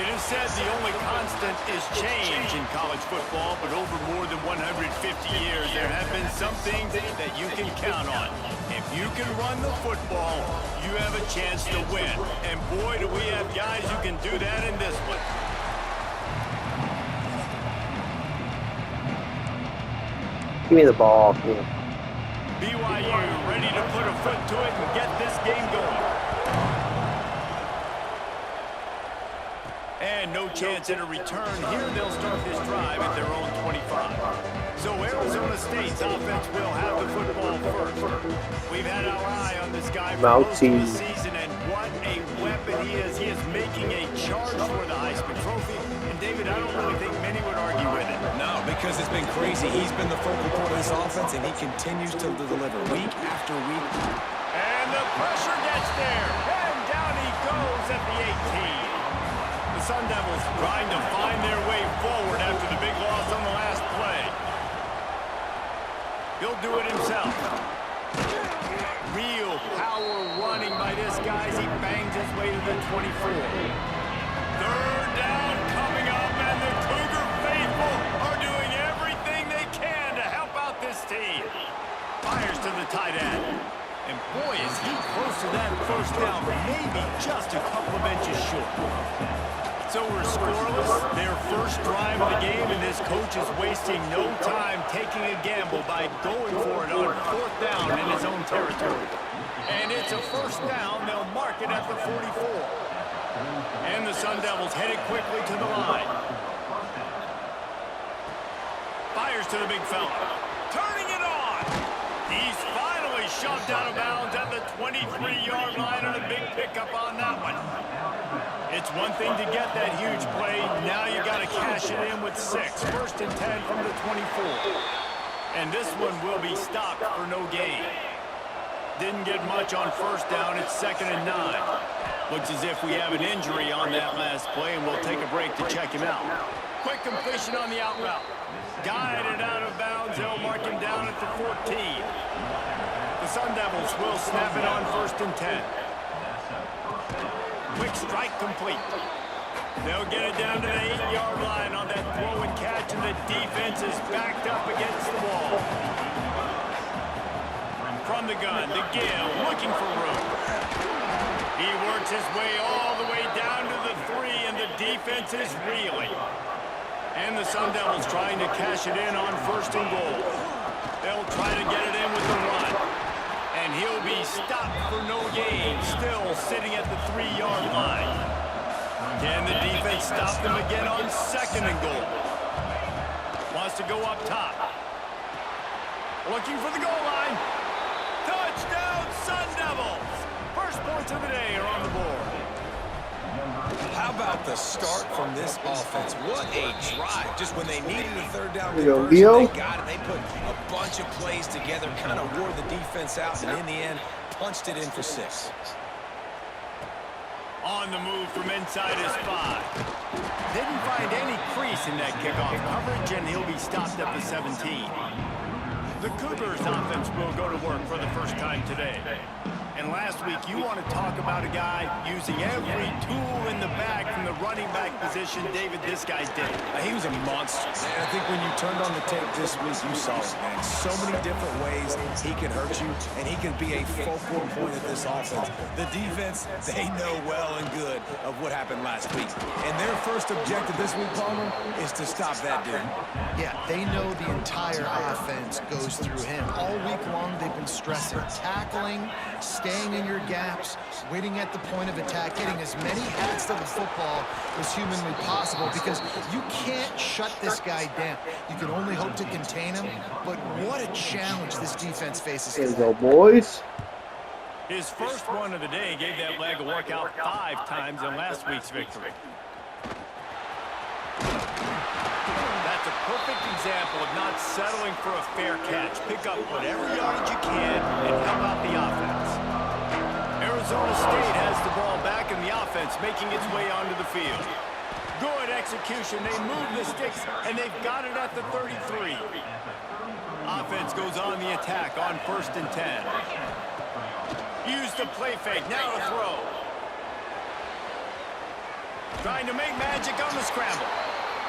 It is said the only constant is change in college football, but over more than 150 years, there have been some things that you can count on. If you can run the football, you have a chance to win. And boy, do we have guys who can do that in this one. Give me the ball. BYU ready to put a foot to it and get this game going. And no chance at a return here. They'll start this drive at their own 25. So Arizona State's offense will have the football first. We've had our eye on this guy for most of the season, and what a weapon he is. He is making a charge for the Heisman Trophy. And David, I don't really think many would argue with it. No, because it's been crazy. He's been the focal point of this offense, and he continues to deliver week after week. And the pressure gets there. And down he goes at the 18. The Sun Devils trying to find their way forward after the big loss on the last play. He'll do it himself. Real power running by this guy as he bangs his way to the 24. Third down coming up, and the Cougar faithful are doing everything they can to help out this team. Fires to the tight end. And boy, is he close to that first down, maybe just a couple of inches short. So we're scoreless, their first drive of the game, and this coach is wasting no time taking a gamble by going for it on fourth down in his own territory. And it's a first down. They'll mark it at the 44. And the Sun Devils headed quickly to the line. Fires to the big fella. Turning it on. He's finally shoved out of bounds at the 23-yard line on a big pickup on that one. It's one thing to get that huge play. Now you got to cash it in with 6. First and 10 from the 24. And this one will be stopped for no gain. Didn't get much on first down. It's 2nd and 9. Looks as if we have an injury on that last play, and we'll take a break to check him out. Quick completion on the out route. Guided out of bounds. They'll mark him down at the 14. The Sun Devils will snap it on 1st and 10. Quick strike complete. They'll get it down to the 8-yard line on that throw and catch, and the defense is backed up against the wall. From the gun, the Gill looking for room. He works his way all the way down to the 3, and the defense is reeling. And the Sun Devils trying to cash it in on 1st and goal. They'll try to get it in with the run. And he'll be stopped for no gain, still sitting at the 3-yard line. Can the defense stop them again on 2nd and goal? Wants to go up top. Looking for the goal line. Touchdown, Sun Devils! First points of the day are on the board. How about the start from this offense? What a drive. Just when they needed a third down conversion, they got it. They put a bunch of plays together, kind of wore the defense out, and in the end, punched it in for 6. On the move from inside his 5. Didn't find any crease in that kickoff coverage, and he'll be stopped at the 17. The Cougars offense will go to work for the first time today. And last week, you want to talk about a guy using every tool in the bag from the running back position. David, this guy did. He was a monster. And I think when you turned on the tape this week, you saw it, man. So many different ways he can hurt you, and he can be a focal point of this offense. The defense, they know well and good of what happened last week. And their first objective this week, Palmer, is to stop that dude. Yeah, they know the entire offense goes through him. All week long, they've been stressing tackling, stay staying in your gaps, waiting at the point of attack, getting as many hits to the football as humanly possible, because you can't shut this guy down. You can only hope to contain him, but what a challenge this defense faces. Here we go, boys. His first one of the day gave that leg a workout 5 times in last week's victory. That's a perfect example of not settling for a fair catch. Pick up whatever yardage you can and help out the offense. Arizona State has the ball back in the offense, making its way onto the field. Good execution. They move the sticks, and they've got it at the 33. Offense goes on the attack on 1st and 10. Use the play fake. Now to throw. Trying to make magic on the scramble.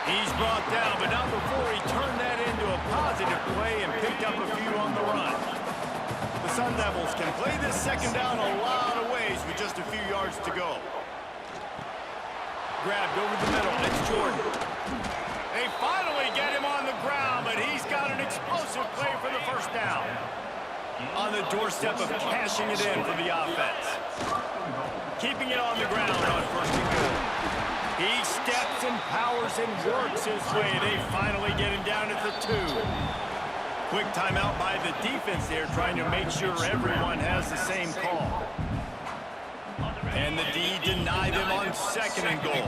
He's brought down, but not before he turned that into a positive play and picked up a few on the run. The Sun Devils can play this second down a lot of ways with just a few yards to go. Grabbed over the middle. It's Jordan. They finally get him on the ground, but he's got an explosive play for the first down. On the doorstep of cashing it in for the offense. Keeping it on the ground on 1st and goal. He steps and powers and works his way. They finally get him down at the 2. Quick timeout by the defense there, trying to make sure everyone has the same call. And the D denied him on 2nd and goal.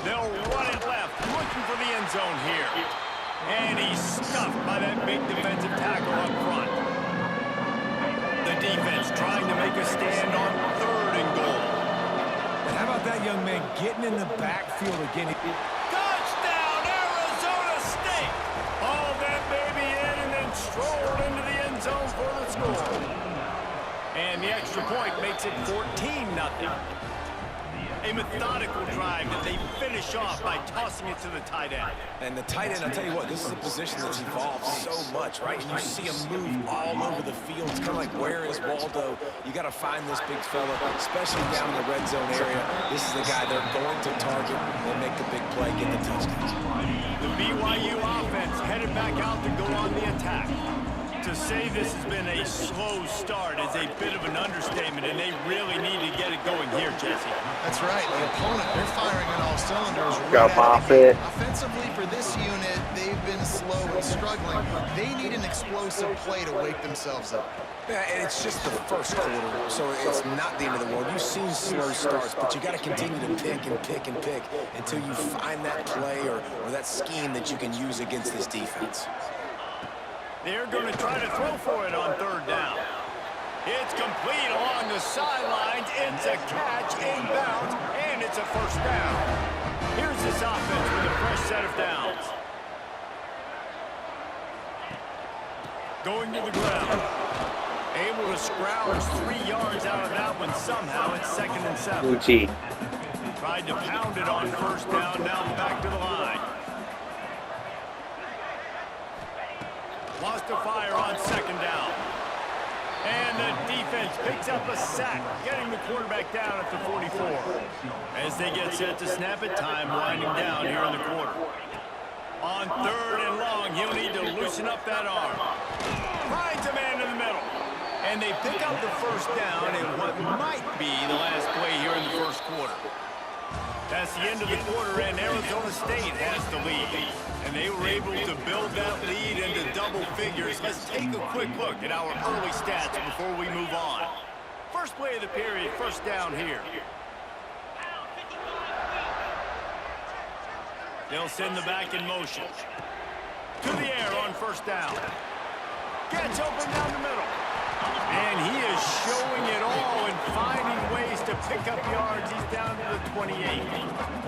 They'll run it left, looking for the end zone here. And he's stuffed by that big defensive tackle up front. The defense trying to make a stand on 3rd and goal. And how about that young man getting in the backfield again? Touchdown, Arizona State! Hauled that baby in and then strolled into the end zone for the score. And the extra point makes it 14-0. A methodical drive that they finish off by tossing it to the tight end. And the tight end, I'll tell you what, this is a position that's evolved so much, right? And you see him move all over the field. It's kind of like, where is Waldo? You got to find this big fella, especially down in the red zone area. This is the guy they're going to target and make the big play, get the touchdown. The BYU offense headed back out to go on the attack. To say this has been a slow start is a bit of an understatement, and they really need to get it going here, Jesse. That's right. The opponent, they're firing on all cylinders. Got off it. Offensively, for this unit, they've been slow and struggling. They need an explosive play to wake themselves up. Yeah, and it's just the first quarter, so it's not the end of the world. You've seen slow starts, but you got to continue to pick and pick and pick until you find that play or that scheme that you can use against this defense. They're going to try to throw for it on 3rd down. It's complete along the sidelines. It's a catch, inbounds, and it's a first down. Here's this offense with a fresh set of downs. Going to the ground. Able to scrounge 3 yards out of that one somehow. It's 2nd and 7. Gucci. Tried to pound it on 1st down, now back to the line. Lost a fire on 2nd down. And the defense picks up a sack, getting the quarterback down at the 44. As they get set to snap it, time winding down here in the quarter. On 3rd and long, he'll need to loosen up that arm. Finds a man in the middle. And they pick up the first down in what might be the last play here in the first quarter. That's the end of the quarter, and Arizona State has the lead. And they were able to build that lead into double figures. Let's take a quick look at our early stats before we move on. First play of the period, first down here. They'll send the back in motion. To the air on 1st down. Gets open down the middle. And he is showing it all and finding ways to pick up yards. He's down to the 28.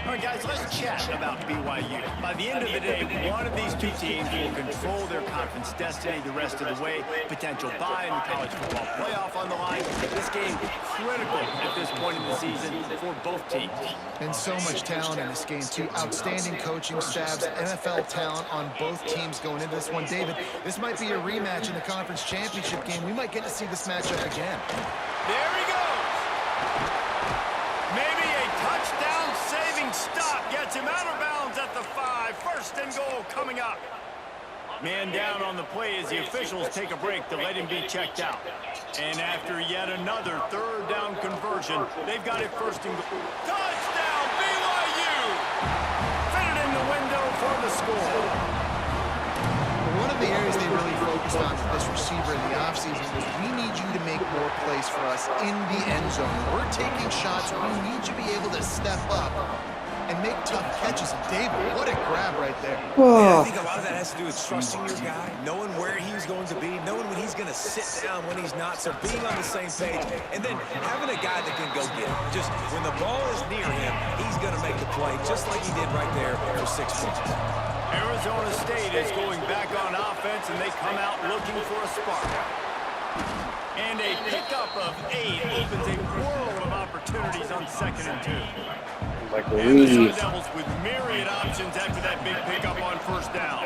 All right, guys, let's chat about BYU. By the end of the day, one of these two teams will control their conference destiny the rest of the way. Potential bye in the college football playoff on the line. This game critical at this point in the season for both teams. And so much talent in this game, too. Outstanding coaching staffs, NFL talent on both teams going into this one. David, this might be a rematch in the conference championship game. We might get to see this matchup again. There he goes. Maybe a touchdown-saving stop gets him out of bounds at the 5. 1st and goal coming up. Man down on the play as the officials take a break to let him be checked out. And after yet another third down conversion, they've got it first and goal. Touchdown, BYU! Fit it in the window for the score. One of the areas they really focused on with this receiver in the offseason was we need you to make more plays for us in the end zone. We're taking shots. We need you to be able to step up and make tough catches. And David, what a grab right there. Yeah, I think a lot of that has to do with trusting your guy, knowing where he's going to be, knowing when he's going to sit down, when he's not, so being on the same page, and then having a guy that can go get it. Just when the ball is near him, he's going to make the play, just like he did right there for 6 points. Arizona State is going back on offense, and they come out looking for a spark. And a pickup of 8 opens a world of opportunities on 2nd and 2. Like And the Louise. Sun Devils with myriad options after that big pickup on 1st down.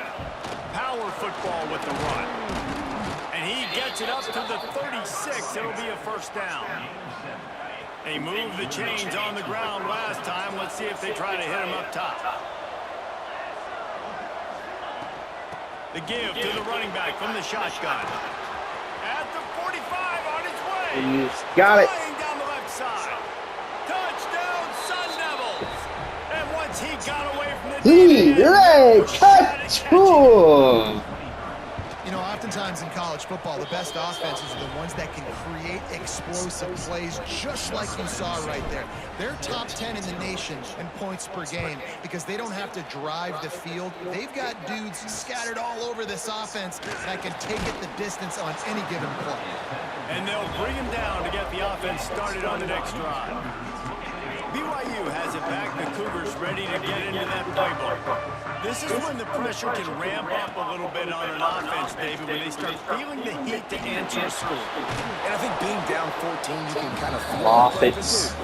Power football with the run. And he gets it up to the 36. It'll be a 1st down. They moved the chains on the ground last time. Let's see if they try to hit him up top. The give to the running back from the shotgun. At the 45 on his way. He's got it. Flying down the left side. Touchdown, Sun Devils. And once he got away from the Touchdown! You know, oftentimes in college football, the best offenses are the ones that can create explosive plays just like you saw right there. They're top 10 in the nation in points per game because they don't have to drive the field. They've got dudes scattered all over this offense that can take it the distance on any given play. And they'll bring him down to get the offense started on the next drive. BYU has it back. The Cougars ready to get into that playbook. This is when the pressure can ramp up a little bit on an offense, David, when they start feeling the heat to answer a score. And I think being down 14, you can kind of feel Offense.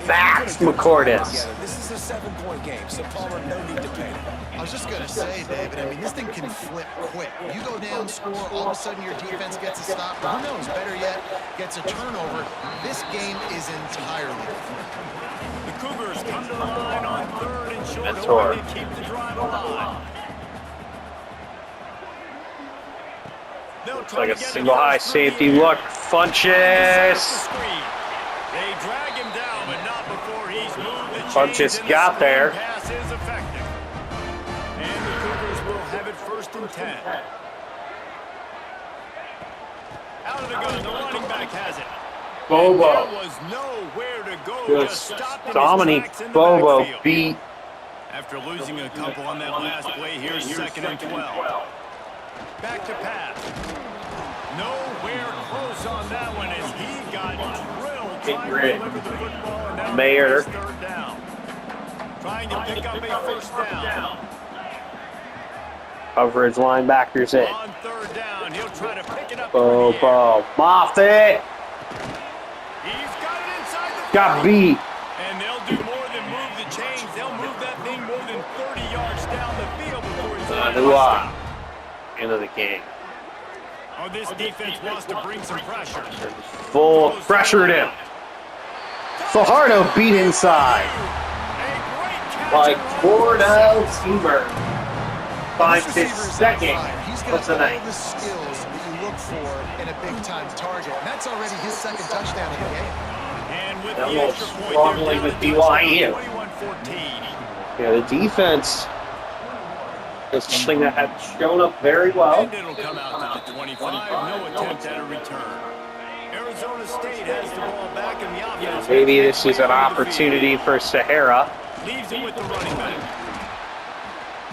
Max McCordis. This is a 7-point game, so Palmer, no need to panic. I was just going to say, David, I mean, this thing can flip quick. You go down, score, all of a sudden your defense gets a stop. Who knows, better yet, gets a turnover. This game is entirely different. The Cougars come to the line on 3rd and short, Mentor. hoping to keep the drive alive. Looks like a single high safety look. Funches. They drag him down, but not before he's moved the Funches chains, and got the there. pass is effective. And the Cougars will have it 1st and 10. Out of the gun, the running back has it. Bobo. There was nowhere to go. Just stopped in his Dominique tracks in the Bobo backfield. beat. After losing a couple on that last play, here's 2nd and 12. Back to pass. Nowhere close on that one as he got drilled trying to deliver the football. And now Mayer. it's 3rd down. Trying to pick up a 1st down. Coverage linebackers in. On 3rd down, he'll try to pick it up. through the air. Bobo. Moffitt. He's got it inside the Got 30. beat. And they'll do more than move the chains. They'll move that thing more than 30 yards down the field before he's able to stop. End of the game. Oh, this defense wants to bring some pressure. Full pressured him. Fajardo beat inside. A great catch By and run. Cordell Seaver. Finds This his receiver is on second fire. He's of got the all night. the skills that you look for in a big-time target. And that's already his 2nd touchdown of the game. And with That the was extra point, struggling they're with down to BYU. 21-14. Yeah, the defense is something that had shown up very well. And it'll come out to the 25. No attempt at a return. Arizona State has the ball back in the offense. Maybe this is an opportunity for Sahara. Leaves it with the running back.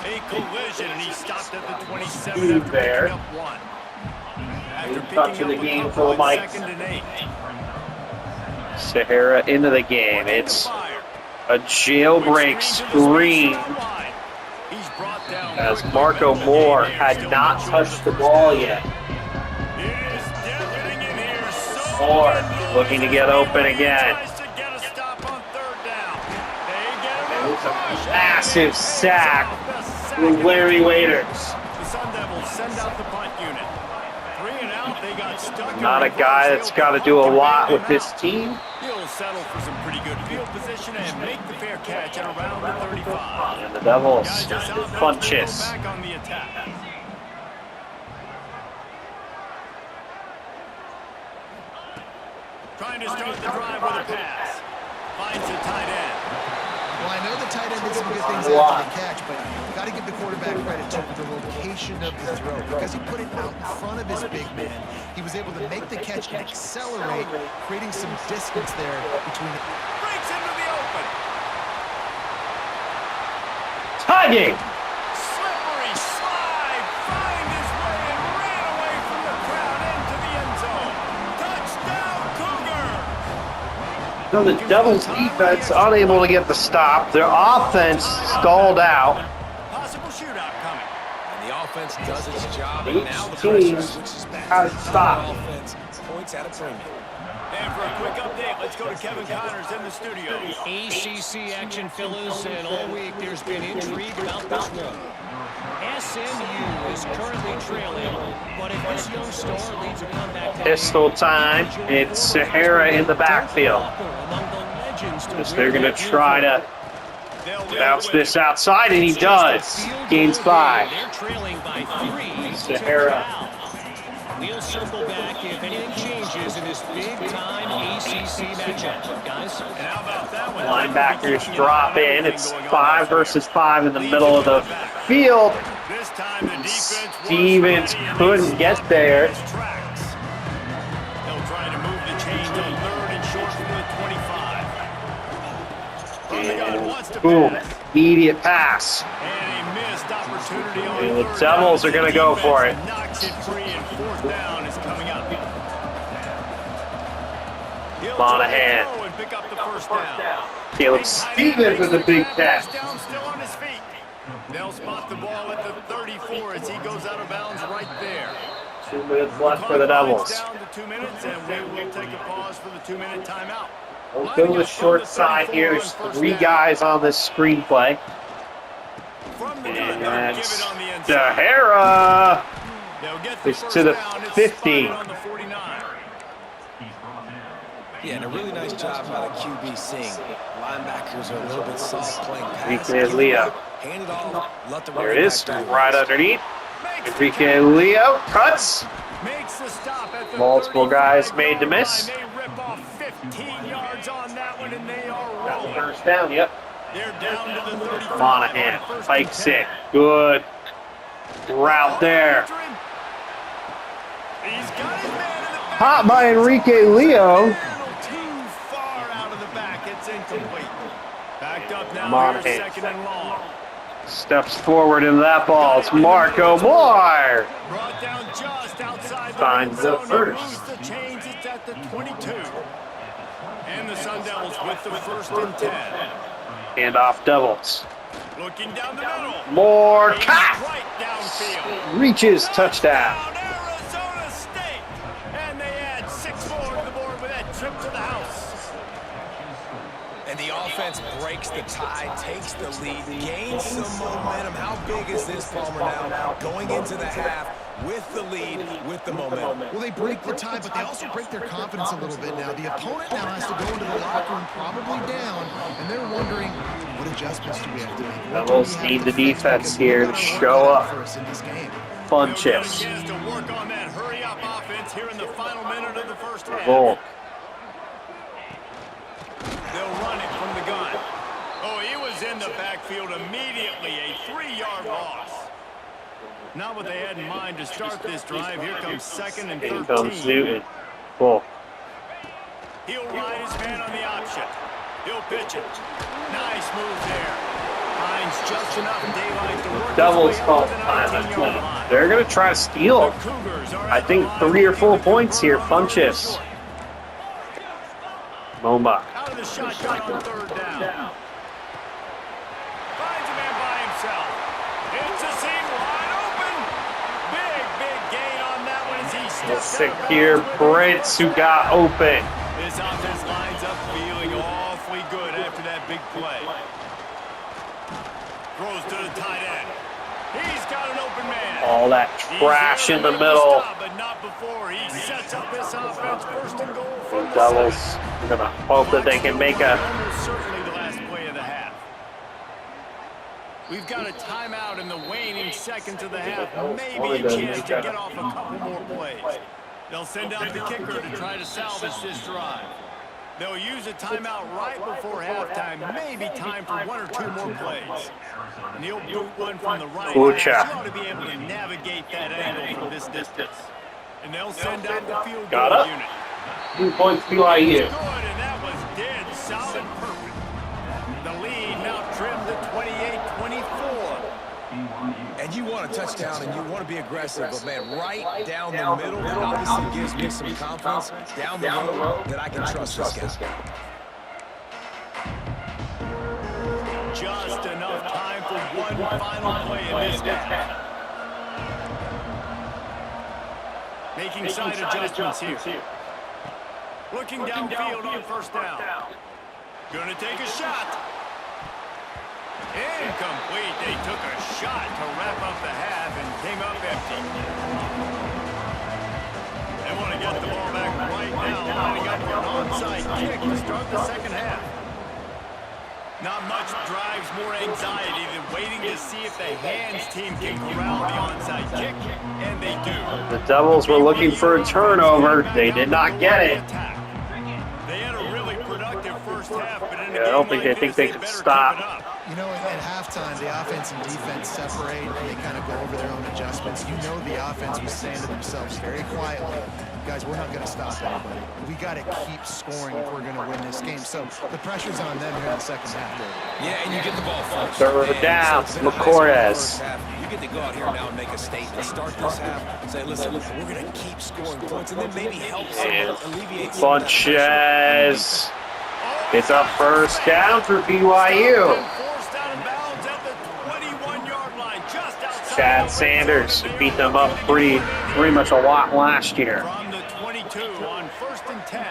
A collision, and he stopped at the 27 Dude after there. picking up 1. After Good touch picking of the up a game couple for Mike. on 2nd and 8. Sahara into the game. It's a jailbreak screen He's brought down as quickly, Marco but the Moore game had still not short touched of the first ball down. yet. It is deafening in here. So Moore much looking to noise get as open BYU again. tries to get a stop on 3rd down. They get It him was a rush. massive And sack the sack with of Larry the Waiters. The Sun Devils send out the punt unit. 3 and out, they got stuck. Not a guy that's got to do a lot with this team. He'll settle for some pretty good field position and make the fair catch at around the 35. And the Devils, Guys, this offense will go Funches. back on the attack. Trying to start the drive with a pass. Finds the tight end. Well, I know the tight end did some good things after the catch, but you got to give the quarterback credit too for the location of the throw. Because he put it out in front of his big man, he was able to make the catch and accelerate, creating some distance there between the... Breaks into the open. Tagging. Slippery slide. Find his way and ran away from the crowd into the end zone. Touchdown, Cougar. So the Devils defense unable to get the stop. Their offense stalled out. Possible shootout coming. And the offense does its job, and now the Each pressure team switches back has to the stopped. offense. Points at a premium. And for a quick update, let's go to Kevin Connors in the studio. ACC action, fellas, and all week there's been intrigue about this one. SMU is currently trailing, but if this young star leads a comeback... Pistol time. It's Sahara in the backfield. Because they're going to try to bounce this outside, and he does. Gains 5. They're trailing by 3. Sahara. We'll circle back if anything changes in this big-time ACC matchup, guys. And how about that one? Linebackers drop in. It's 5 versus 5 in the middle of the field. This time the defense Stevens couldn't get there. They'll try to move the chains on 3rd and short from the 25. From the gun, wants to Boom. pass. Immediate pass. And a missed opportunity on And the 3rd Devils down. are going to go for it. Knocks it free, and 4th down is coming up. He'll Monahan. try to throw and pick up the 1st down. Caleb Stevens with a big catch. Down, still on his feet. They'll spot the ball at the 34 as he goes out of bounds right there. 2 minutes left for the Devils. Down to 2 minutes, and we will take a pause for the 2-minute timeout. We'll go to the short side here. There's 3 guys on this screenplay. From the gun, And they'll give that's it on the inside. Sahara. They'll get the It's first to the down. It's 50. spotted on the 49. Yeah, and a really nice job by the QB seeing. Linebackers are a little bit soft playing pass. Enrique Leo. Hand it off, let the There running it is. back do Right underneath. Enrique Leo cuts. Makes the stop at the Multiple 35 guys made to yard miss. line. They rip off 15 yards on that one, and they are rolling. First down, yep. They're down to the 35. Monahan on 1st pikes and it. 10. Good route there. He's got his man in the back. Hot by Enrique Leo. Too far out of the back. It's incomplete. Backed up now. Monahan. Here's 2nd and long. Steps forward into that ball. It's Marco Moore. Brought down just outside the Finds red the zone. first. He moves the chains. It's at the 22. And the Sun Devils with the 1st and 10. Handoff Devils. Looking down the middle. More Aims cat. right downfield. Reaches touchdown. Down Arizona State. And they add 6 more to the board with that trip to the house. And the offense breaks the tie, takes the lead, gains some momentum. How big is this, Palmer, now? Going into the half with the lead, with the momentum. Well, they break the tie, but they also break their confidence a little bit now. The opponent now has to go into the locker room probably down, and they're wondering, what adjustments do we have to make? What do we Devils have need to the fix? defense Because here we to gotta work show that out up. for us in this game. Fun They'll chips. get a chance to work on that hurry-up offense here in the final minute of the 1st half. Volk. They'll run it from the gun. Oh, he was in the backfield immediately. A 3-yard loss. Not what they had in mind to start this drive. Here comes 2nd and 13. Here comes Newton. Volk. He'll ride his man on the option. He'll pitch it. Nice move there. Finds just enough daylight to work his Devils way call up to the time. 19-yard line. They're going to try to steal. The Cougars are I at think the line 3 or with 4 the points here. ball Fun on 3rd and chips. short. Momba. Out of the shotgun on 3rd down. Finds a man by himself. It's a seam wide open. Big gain on that one as he steps out of Secure bounds with Prince who got open. This offense lines up feeling awfully good after that big play. Throws to the tight end. He's got an open man. All that trash in the middle. But not before. He sets up this offense 1st and goal from the Devils center. are going to hope that they can make a... Almost certainly the last play of the half. We've got a timeout in the waning seconds of the half. Maybe a chance to get off a couple more plays. They'll send out the kicker to try to salvage this drive. They'll use a timeout right before halftime. Maybe time for one or two more plays. And he'll boot one from the right. Kucha. You ought to be able to navigate that angle from this distance. And they'll send out the field Got goal it. unit. 2 points BYU. Good, and that was dead solid perfect. The lead now trimmed to 28-24. And you want a touchdown and you want to be aggressive, but man, right down the middle, it obviously gives me some confidence down the road that I can trust this guy. Just enough time for one final play in this game. Making side adjustments here. Looking downfield on first down. Gonna take a shot. Incomplete. They took a shot to wrap up the half and came up empty. They want to get the ball back right now, lining up for an onside kick to start the second half. Not much drives more anxiety than waiting to see if the hands team can corral the onside kick, and they do. The Devils were looking for a turnover. They did not get it. They had a really productive first half, but in a I don't game think they like think this, they they can better stop. keep it up. You know, at halftime, the offense and defense separate, and they kind of go over their own adjustments. You know the offense was saying to themselves very quietly, guys, we're not going to stop anybody. We got to keep scoring if we're going to win this game. So the pressure's on them here in the second half. Yeah, and you get the ball first. Third And down, so it's been a high McCordes. scoring first half. You get to go out here now and make a statement. Start this half, say, listen, we're going to keep scoring points, and then maybe help And someone alleviate some of that pressure. Funches. It's a first down for BYU. Forced out of bounds at the 21-yard line, just outside Chad the Sanders red zone. beat them up pretty much a lot last year. From the 22 on 1st and 10.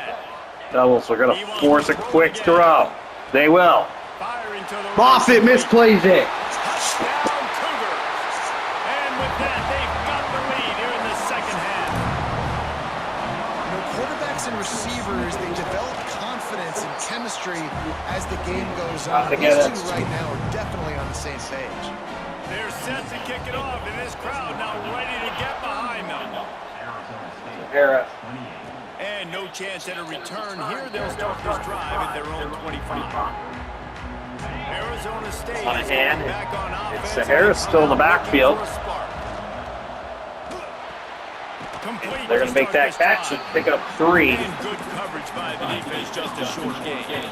Devils are going to force a quick throw. They will. Fire into the Moffitt misplays it. touchdown Cougars. And with that, they've got the lead here in the second half. You know, quarterbacks and receivers, they develop confidence and chemistry as the game goes on. These two right now are definitely on the same page. They're set to kick it off, and this crowd now ready to get behind them. Sahara. And no chance at a return here. They'll start this drive at their own 25. Arizona State On a is hand, going back on offense. it's Sahara still in the backfield. Complete They're going to make that start catch this and drive. pick up 3. And good coverage by the defense, just a short game.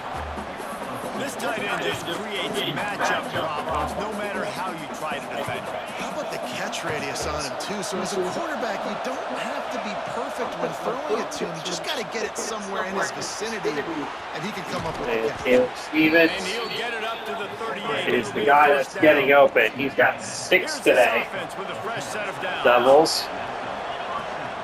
This tight end just creates matchup problems no matter how you try to defend him. How about the catch radius on him, too? So as a quarterback, you don't have to be perfect when throwing it to him. You just got to get it somewhere in his vicinity, and he can come up with a catch. Caleb Stevens And he'll get it up to the 38. is the guy that's getting open. He's got 6 Here's this today. offense with a fresh set of downs. Devils.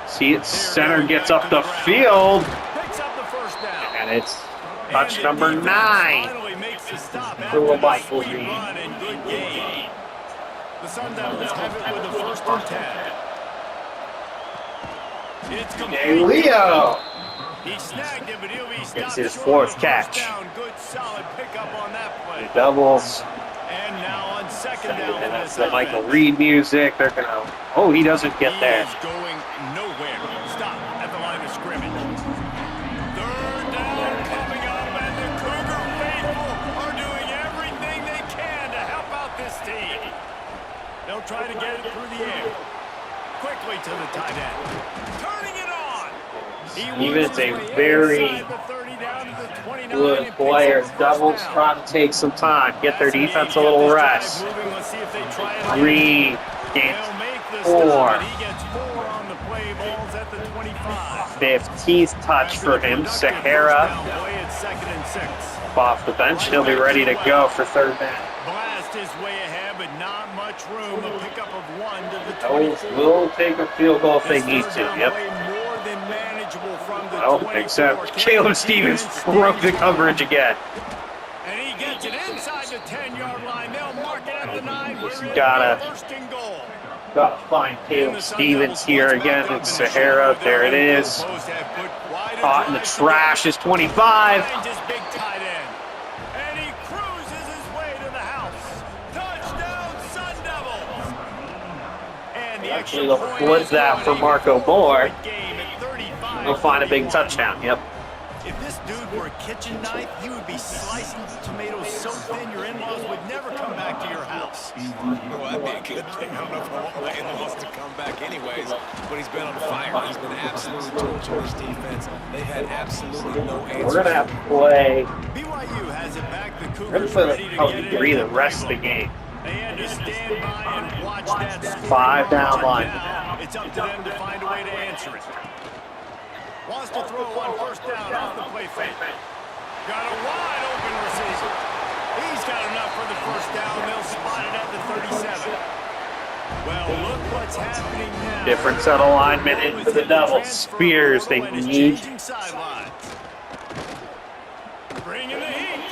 See it, center gets up the field, Picks up the first down. and it's And touch the number defense 9. finally makes the stop For after the Michael sweet Reed. run and good game. The Sun Devils have it with a 1st and 10. It's complete. Hey, Leo. He snagged it, but he'll be stopped It's his short of 4th the catch. first down. Good solid pickup on that play. The Devils, And now on 2nd down. and for that's this the Michael offense. Reed music. They're going to, oh, he doesn't get there. He is going nowhere. Stop at the line of scrimmage. 3rd down coming up, and the Cougar faithful are doing everything they can to help out this team. They'll try to get it through the air. Quickly to the tight end. Turning it on. He Even works it's his a way very inside the 30 down to the 29 good and picks player. up the first Devils down. trying to take some time, get their That's the defense a game. little Get this drive rest. moving. Let's see if they try it again. Reed They'll gets make the 4. stop, and he gets 4 on the play. Ball's at the 25. 15th touch for him. Sahara Play at 2nd and 6. off the bench. He'll be ready to go for 3rd down. Blast his way ahead, but not much room. A pickup of 1 to the Devils 24. will take a field goal if they This need third to. down Yep. play more than manageable from the I don't think so. 24. Caleb Stevens broke the coverage again. And he gets it inside the 10-yard line. They'll mark it at the 9. We're in Gotta- for 1st and goal. Gotta find Caleb Stevens here again. It's Sahara. There it is. Caught in the trash is 25. Finds his big tight end. And he cruises his way to the house. Touchdown, Sun Devils. And the Actually, extra they'll point flip is that for going. Marco Moore. Game at 35. They'll find a big touchdown. Yep. If this dude food were a kitchen knife, you would be slicing tomatoes so thin your in-laws would never come back to your house. Well, that'd be a good thing. I don't know if I want my in-laws to come back anyways, but he's been on fire. He's been absolutely torching this defense. They've had absolutely no answers. We're going to have to play. BYU has it back. The We're going to Cougars play ready like to probably get it. 3 the rest of the game. They had to stand by and watch that score. 5 down line. Now it's up to them to find a way to answer it. Wants to throw on first down off the play fake. Got a wide open receiver. He's got enough for the first down. They'll spot it at the 37. Well, look what's happening now. Different set alignment into the Devils. Spears, they need. Bringing the heat.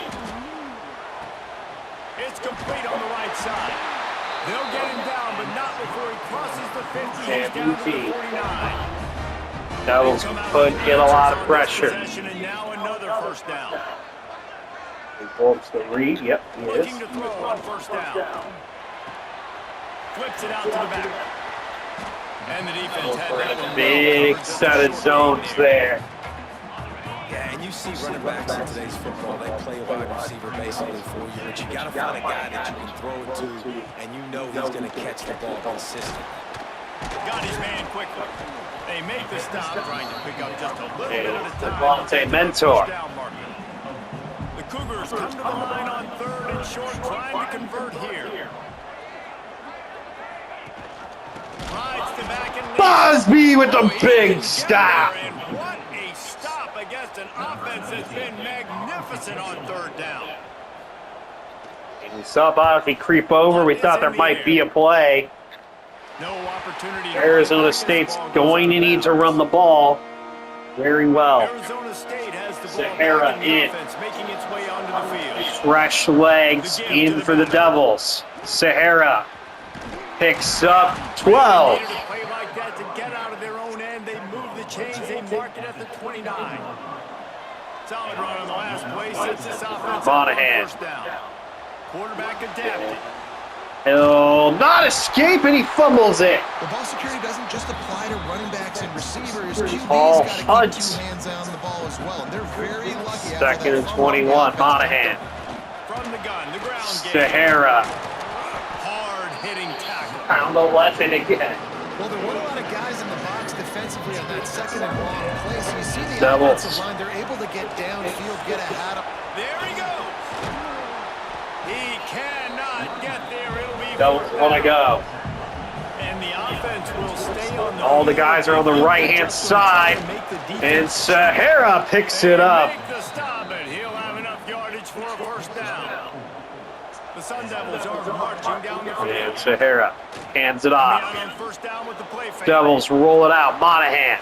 It's complete on the right side. They'll get him down, but not before he crosses the 50. He's down to the 49. Devils could get a lot of pressure. And now another first down. He pulls the read. Yep, he is. Looking to throw on first down. Flips it out to the back. And the defense had that one. Big set of zones there. Yeah, and you see running backs in today's football, they play a wide receiver basically for you, but you got to find a guy that you can throw it to, and you know he's going to catch the ball consistently. Got his man quickly. They make the stop, trying to pick up just a little bit at a time. Devontae Mentor. The Cougars come to the line on third and short, trying to convert here. Rides to back and Bosby with the big stop. And what a stop against an offense that's been magnificent on third down. And we saw Bosby creep over. We thought there might be a play. No opportunity. Arizona State's going to need to run the ball very well. Arizona State has the ball Sahara back in in. the offense, making its way onto the field. Fresh legs in for the Devils. Sahara picks up 12. They needed a play like that to get out of their own end. They move the chains. They mark it at the 29. Solid run on the last play. Sets this offense Monahan. up on first down. Quarterback adapted. He'll not escape, and he fumbles it. The ball security doesn't just apply to running backs and receivers. QB's Paul got to Hunt. keep 2 hands on the ball as well, and they're very lucky. after Second that and fumble. 21, Monahan. From the gun, the ground game. Sahara Hard-hitting tackle. found the weapon again. Well, there weren't a lot of guys in the box defensively on that second and long play, so you see the Devils. offensive line, they're able to get downfield, get ahead of. There he goes. He cannot get there. It'll be Don't want to go. And the offense will stay on the All the guys are on the right-hand side, and Sahara picks it up. Make the stop, and he'll have enough yardage for a first down. The Sun Devils are marching down the field. And Sahara hands it off. On first down with the play fake. Devils roll it out. Monahan,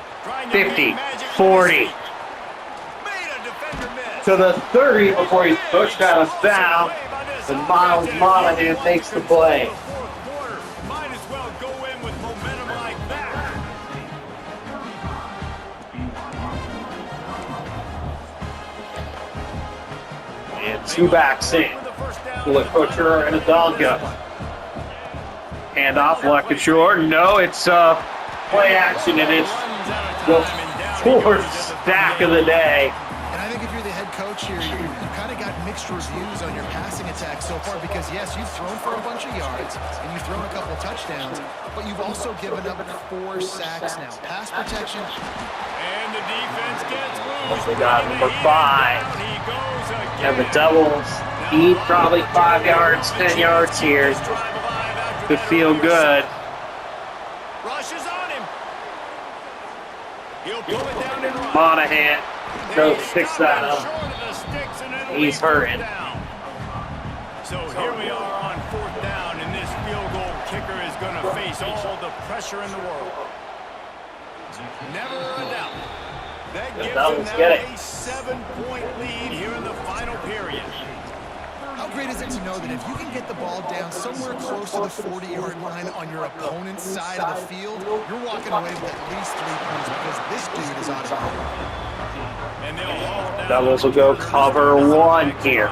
50, 40, Made a defender miss. to the 30 before he's pushed out of bounds. And Miles Monahan makes the play. Might as well go in with momentum like that. And 2 backs in. Lekachur and Adonga. Hand off Lekachur. No, it's play action, and it's the 4th stack of the day. And I think if you're the head coach here, you've kind of got mixed reviews on your passing attack so far because, yes, you've thrown for a bunch of yards and you've thrown a couple of touchdowns, but you've also given up 4 sacks now. Pass protection. And the defense gets loose. They got number 5. He goes again. And the Devils need probably 5 yards, 10 yards here to feel good. Rushes on him. He'll pull it down and run. Monahan goes picks that up. He's hurting. So here we are on 4th down, and this field goal kicker is going to face all the pressure in the world. Never a doubt. That gives Devils them get it. a 7-point lead here in the final period. How great is it to know that if you can get the ball down somewhere close to the 40-yard line on your opponent's side of the field, you're walking away with at least 3 points because this dude is out of it. And they'll haul down Devils will go cover 1 here.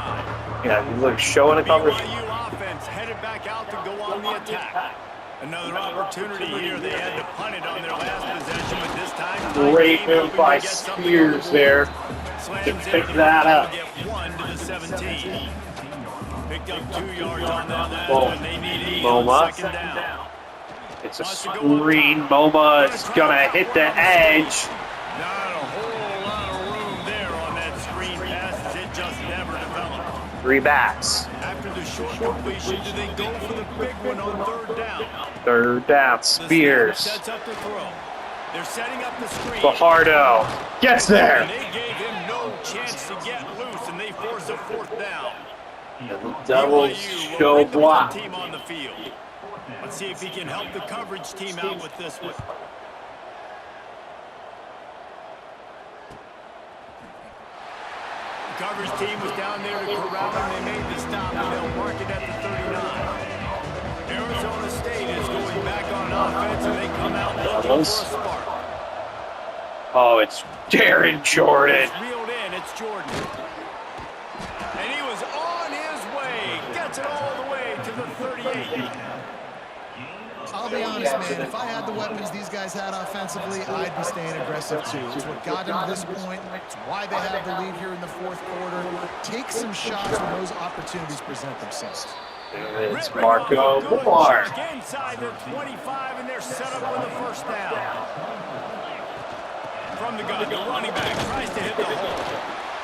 Yeah, look, showing a cover. BYU offense headed back out to go on the attack. Another opportunity here. They had to punt it on their last possession, but this time... Great move by Spears there to pick that up. Get 1 to the 17. Picked up 2 yards on that Well, and they need 8 MoMA. on second down. It's a screen. MoMA is going to hit the edge. Not a whole lot of room there on that screen pass as it just never developed. 3 backs. After the short completion, do they go for the big one on third down? Third down. The snapper Spears. sets up the throw. They're setting up the screen. Fajardo gets there. And they gave him no chance to get loose, and they force a 4th down. And the Devils BYU will show bring the block. team on the field. Let's see if he can help the coverage team out with this one. The coverage team was down there to corral him. They made the stop, and they'll mark it at the 39. Arizona State is going back on offense, and they come out looking for a spark. Oh, it's Darren Jordan. It's reeled in. It's Jordan. And he was on his way. Gets it all the way to the 38. I'll be honest, man. If I had the weapons these guys had offensively, I'd be staying aggressive too. It's what got them to this point. It's why they have the lead here in the 4th quarter. Take some shots when those opportunities present themselves. It's Marco Lamar. Inside their 25, and they're set up with a 1st down. From the gun, the running back tries to hit the hole.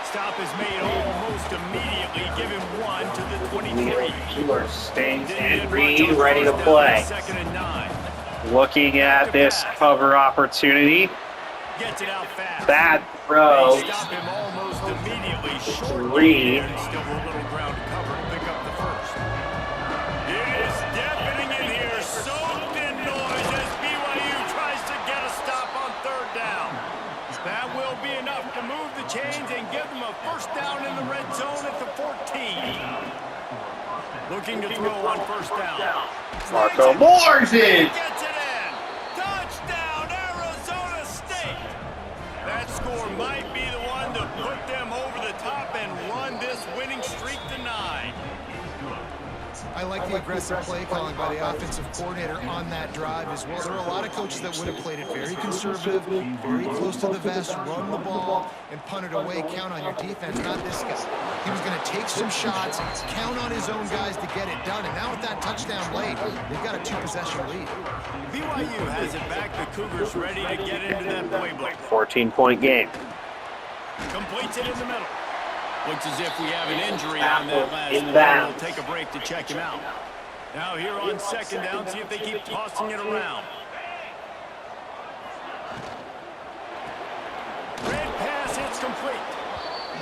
Stop is made almost immediately. Give him 1 to the 23. Stays and Reed ready to play. 2nd and 9. Looking at this cover opportunity. Gets it out fast. Bad throw. They stop him almost immediately. Short Reed. and still a little ground to cover and pick up the 1st. It is deafening in here. Soaked in noise as BYU tries to get a stop on 3rd down. That will be enough to move the chains and give them a 1st down in the red zone at the 14. Looking to throw on 1st down. Marco Moore's in. Gets it in. Touchdown, Arizona State. That score might be the one to put them over the top and run this winning streak to 9. I like the aggressive play calling by the offensive coordinator on that drive as well. There are a lot of coaches that would have played it very conservative, very close to the vest, run the ball, and punt it away. Count on your defense, not this guy. He was going to take some shots, count on his own guys to get it done. And now with that touchdown late, they've got a 2-possession lead. BYU has it back. The Cougars ready to get into that playbook. 14-point game. Completes it in the middle. Looks as if we have an injury on that last play. We'll take a break to check him out. Now here on 2nd down, see if they keep tossing it around. Red pass, it's complete.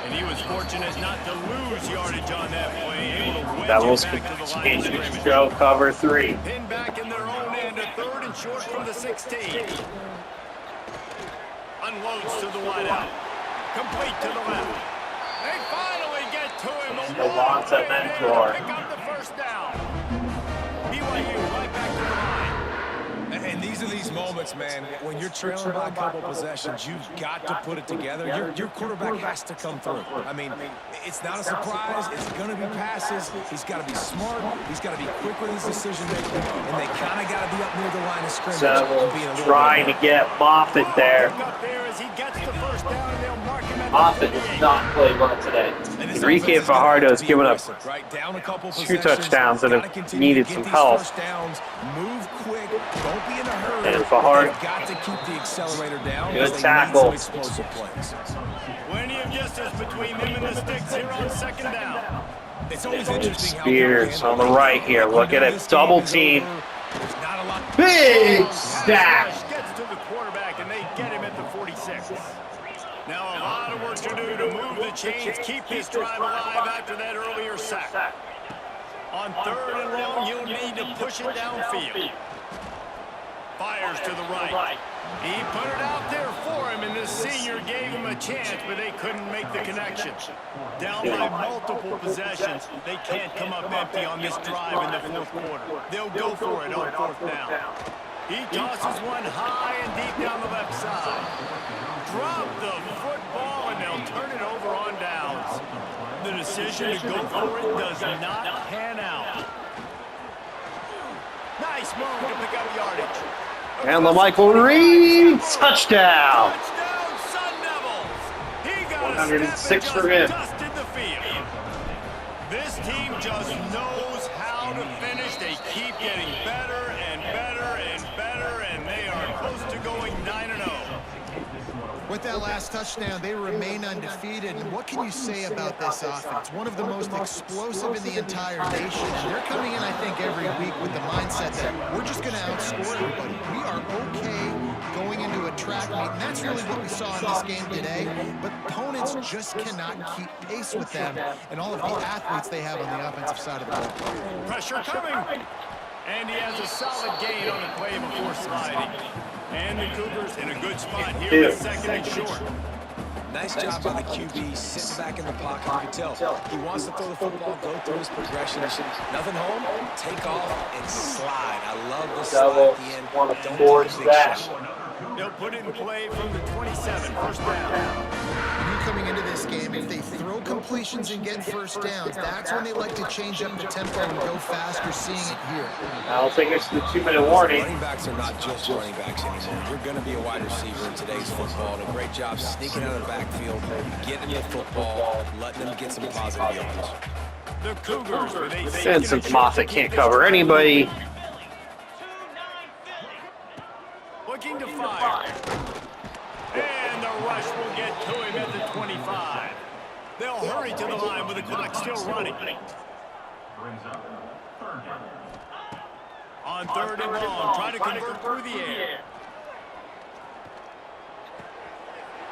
And he was fortunate not to lose yardage on that play. Able to wedge Devils it back to the line continue of to scrimmage. show cover 3. Pinned back in their own end, a 3rd and short from the 16. Unloads to the wideout. Complete to the left. They finally get to him. Alonzo Mentor. Pick up the 1st down. BYU right back to the line. And these are these moments, man, when you're trailing by a couple possessions, you've got to put it together. Your quarterback has to come through. I mean, it's not a surprise. It's going to be passes. He's got to be smart. He's got to be quick with his decision-making, and they kind of got to be up near the line of scrimmage. So trying to get Moffitt there. Up there as he gets the 1st down, and they'll mark him at Moffitt did not play well today. Enrique Fajardo has given up 2 touchdowns that have needed some help. Move quick. Don't be in a hurry. And Fajardo. Got to keep the accelerator down. Good They tackle. need some explosive plays. Plenty of distance between them and the sticks here on 2nd down. It's always interesting how Spears on the right here. Look at it. Double team. Big stack. Gets to the quarterback, and they get him at the 46. Now a lot of work to do to move the chains, keep this drive alive after that earlier sack. On 3rd and long, you'll need to push it downfield. Fires to the right. He put it out there for him, and the senior gave him a chance, but they couldn't make the connection. Down by multiple possessions, they can't come up empty on this drive in the 4th quarter. They'll go for it on 4th down. He tosses one high and deep down the left side. Drop the football, and they'll turn it over on downs. The decision to go for it does not pan out. Not Nice move to pick up yardage. And LaMichael Reed, touchdown. Touchdown, Sun Devils. He got 106 a for step him. and just dusted the field. This team just knows how to finish. They keep getting better and better and better, and they are close to going 9-0. With that last touchdown, they remain undefeated. And what can you say about this offense? One of the most explosive in the entire nation. And they're coming in, I think, every week with the mindset that we're just going to outscore everybody. We are okay going into a track meet. And that's really what we saw in this game today. But opponents just cannot keep pace with them and all of the athletes they have on the offensive side of the ball. Pressure coming. And he has a solid gain on the play before sliding. And the Cougars in a good spot here with 2nd and short. Nice job by the QB, sitting back in the pocket. You can tell he wants to throw the football, go through his progression. Nothing home, take off and slide. I love the slide at the end. Don't take a big shot. They'll put it in play from the 27, first down. You coming into this game, if they throw completions and get first downs, that's when they like to change up the tempo and go fast. We're seeing it here. I'll take us to the 2-minute warning. Running backs are not just running backs anymore. You're going to be a wide receiver in today's football. And a great job sneaking out of the backfield, getting the football, letting them get some positive yards. The Cougars with a Vincent Moffitt can't cover anybody. looking to fire. And the rush will get to him at the 25. They'll hurry to the line with the clock still running. On 3rd and long, try to convert through the air.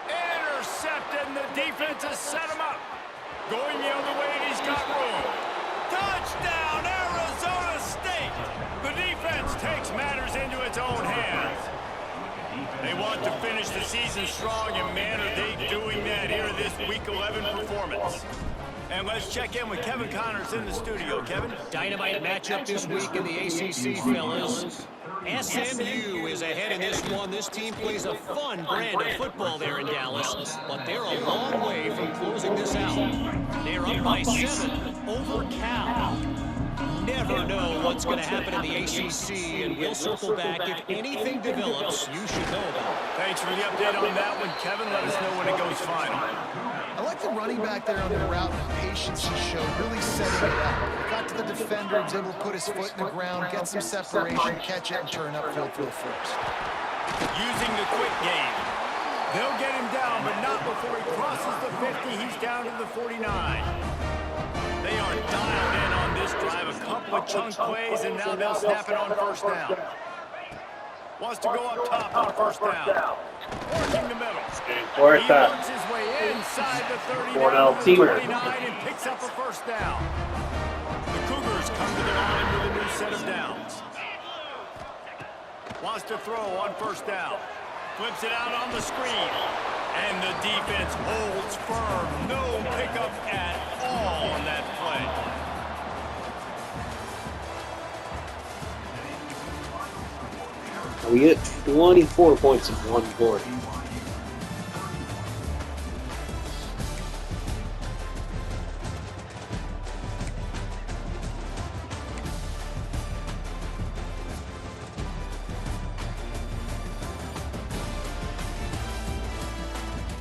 Intercepted, and the defense has set him up. Going the other way, and he's got room. Touchdown, Arizona State! The defense takes matters into its own hands. They want to finish the season strong, and man, are they doing that here in this Week 11 performance. And let's check in with Kevin Connors in the studio. Kevin? Dynamite matchup this week in the ACC, fellas. SMU is ahead in this one. This team plays a fun brand of football there in Dallas, but they're a long way from closing this out. They're up by 7 over Cal. Never know what's going to happen in the ACC, and we'll circle back. If anything develops, you should know about it. Thanks for the update on that one, Kevin. Let us know when it goes final. I like the running back there on the route and the patience he showed, really setting it up. Got to the defender, was able to put his foot in the ground, get some separation, catch it, and turn upfield for the first. Using the quick game. They'll get him down, but not before he crosses the 50. He's down to the 49. They are dialed in on this drive. A couple of chunk plays, and now they'll snap it on first down. Wants to go up top on first down. Working the middle. He works his way inside the 30 down to the 29 and picks up a first down. The Cougars come to the line with a new set of downs. Wants to throw on first down. Flips it out on the screen. And the defense holds firm. No pickup at all on that play. We get 24 points in one quarter.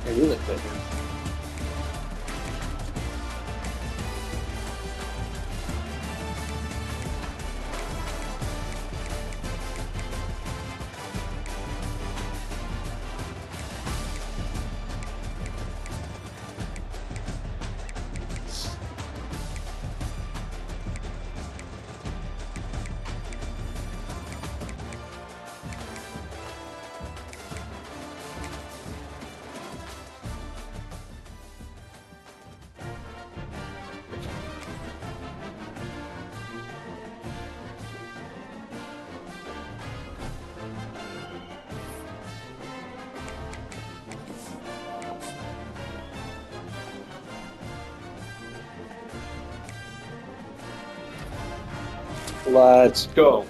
I do like that. Let's go.